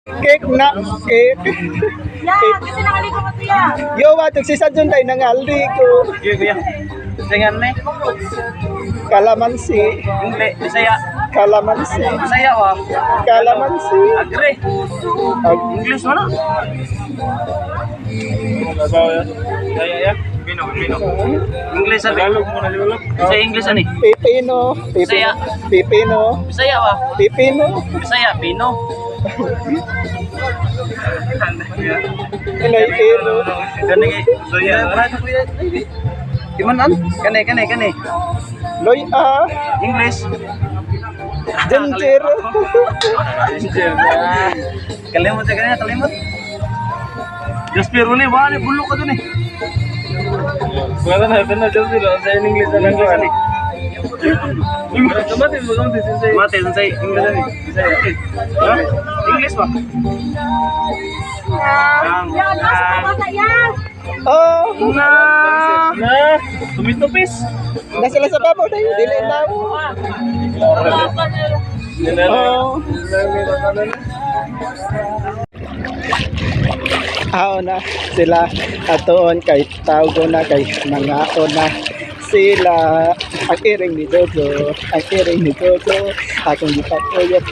Cake na, cake. Ya, kasi nakaligo ko tuya. Yo, watog si Sadyon tayo nangali ko. Kuya. Dengan me. Kalamansi. Engle, Bisaya. Kalamansi. Bisaya wa. Kalamansi. Agre. English mana? Ya. Pino. English sabi. Bisaya English ani. Pipino. Bisaya. Pipino. Bisaya wa. Pipino. Bisaya Pino. Ilay Pino. Kani Bisaya. Gimana? Kani. Loy A. English. Ginger. Kalimut ya kalimut. Jaspir ni bani buluk ka dun eh. Wala na Jaspir sa English na lang ani. Mati sa English ani. English ba? Ya, mas kumasa yan. Oh, Tumis-tupis. nasa sa babaw tayo, dili na. Oh. Na sila atoon kay tawgo na kay mga na sila ang iring ni Jojo akong gipatuyot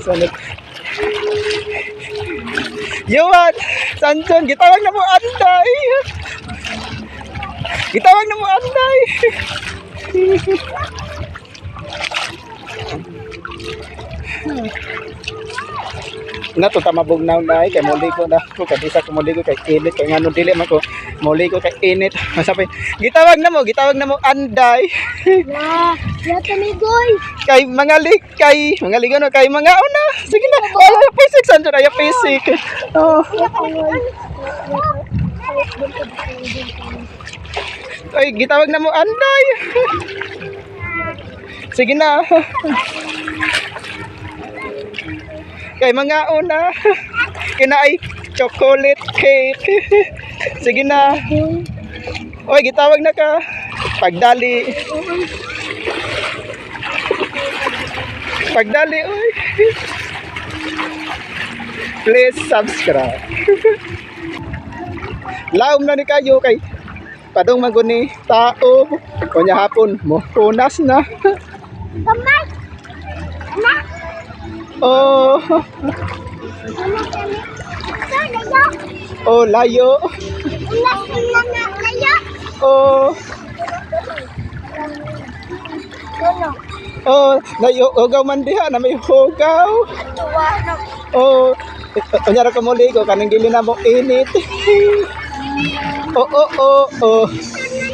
sunod Yuwan Sanjon gitawag na mo anday nato tamabog na kay muli ko na ko kadisa ko muli ko kay init kay ngano dili man ko muli ko kay init sabi gitawag na mo anday Ya, tamigoy. kay mga ligono kay mga una sige na ay pisik sanjo ay pisik oh ay gitawag na mo anday sige na kay mga una kinaay chocolate cake sige na oy gitawag na ka pagdali oy please subscribe laom na ni kayo kay padong maguni tao kunya hapon mo punas na Kamay. Anak. oh oh layo oh oh layo hugaw man diha na may hugaw oh kunyara ka muli ko kanang dili na mo init oh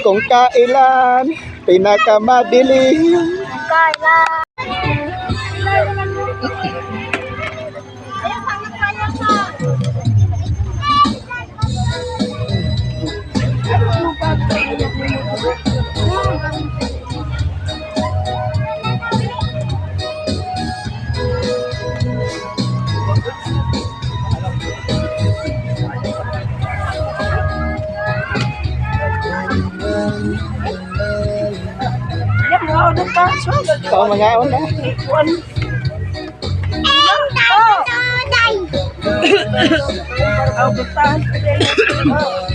kung kailan pinakamadili oh mga una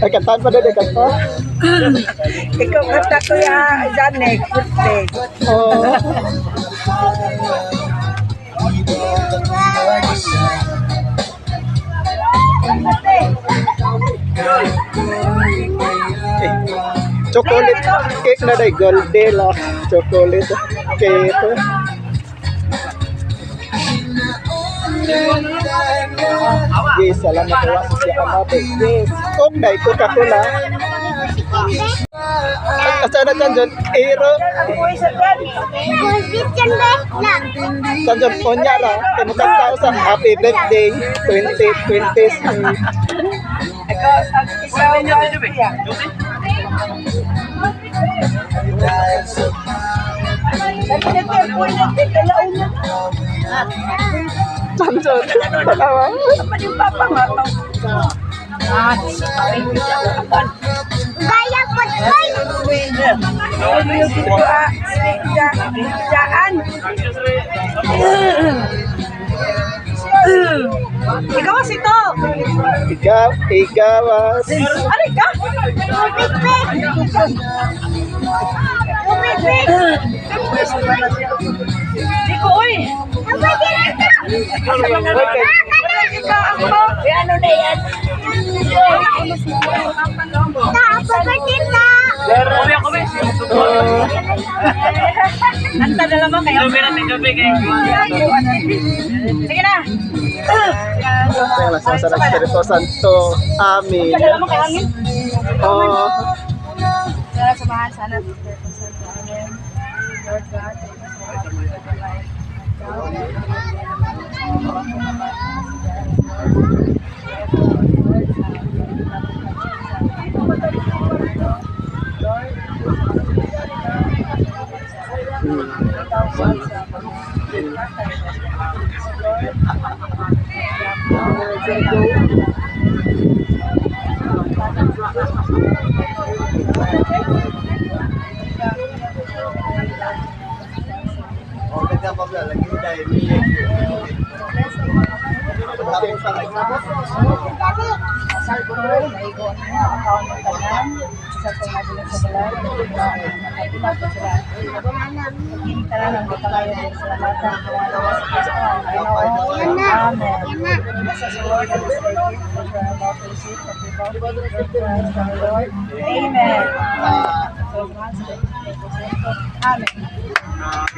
ay kantaan pa dede kanta Ikaw kata ko ya, Janek, birthday. oh chocolate cake na day Goldela chocolate cake yes salamat wa siya amate yes kung day Coca-Cola asa na Sanjon ero Sanjon onya ra kay tao sa happy birthday 2020 Sanjon patawa Gaya potboy. Jaan. Ikaw ito. Igawas. Ano ka? Iko, oy. Ano na yan? Anta na naman kayo. Gabi natin gabi kayo. Sige na. Sa Espiritu Santo. Amin. Padala mo kay hangin. Oh. Sana samahan sana sa Espiritu Santo. Amen. Lord God,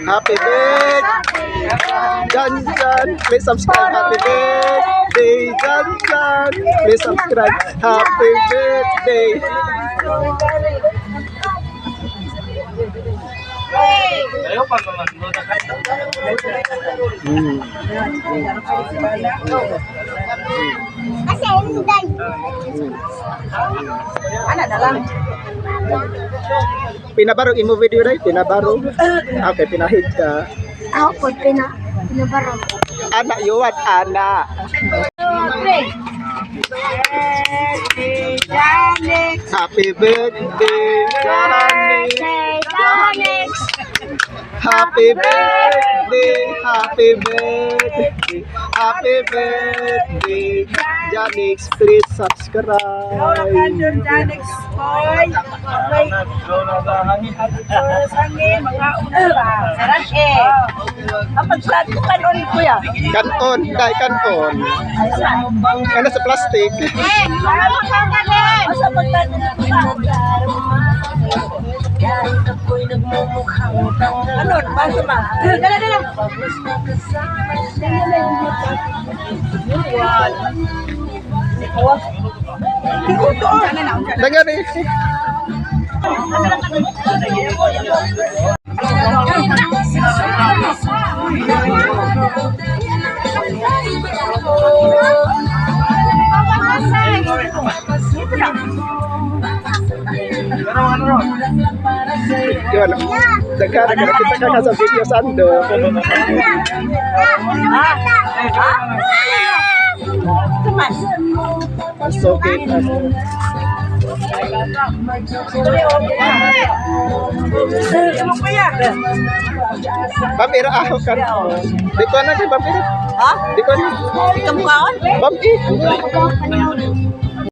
Happy birthday, Jan Jan. Please subscribe. Happy birthday, Jan Jan. Please subscribe. Happy birthday. Ayaw pa naman. ano na lang. Pinabaro imo video ray, pinabaro. Okay, pinahid ka. Ako po, pinabarang. Anak yuwat, anak. Happy birthday, Janik. Happy birthday, happy birthday, happy birthday, Janik. Please subscribe. Janix, boy. Sangin, mga una. Sarang Kapag flat ko kanon kuya. Kanon, dai kanon. Ano sa plastic? Asa magtanong ano? Basta ma. Dala. Dengar nih. Gimana? Dengar kita kan sa video Sando. It's okay. Pampira ako kan. Di ko na kay pampira. Ha? Di ko na. Ikaw mukhaon? Pampi.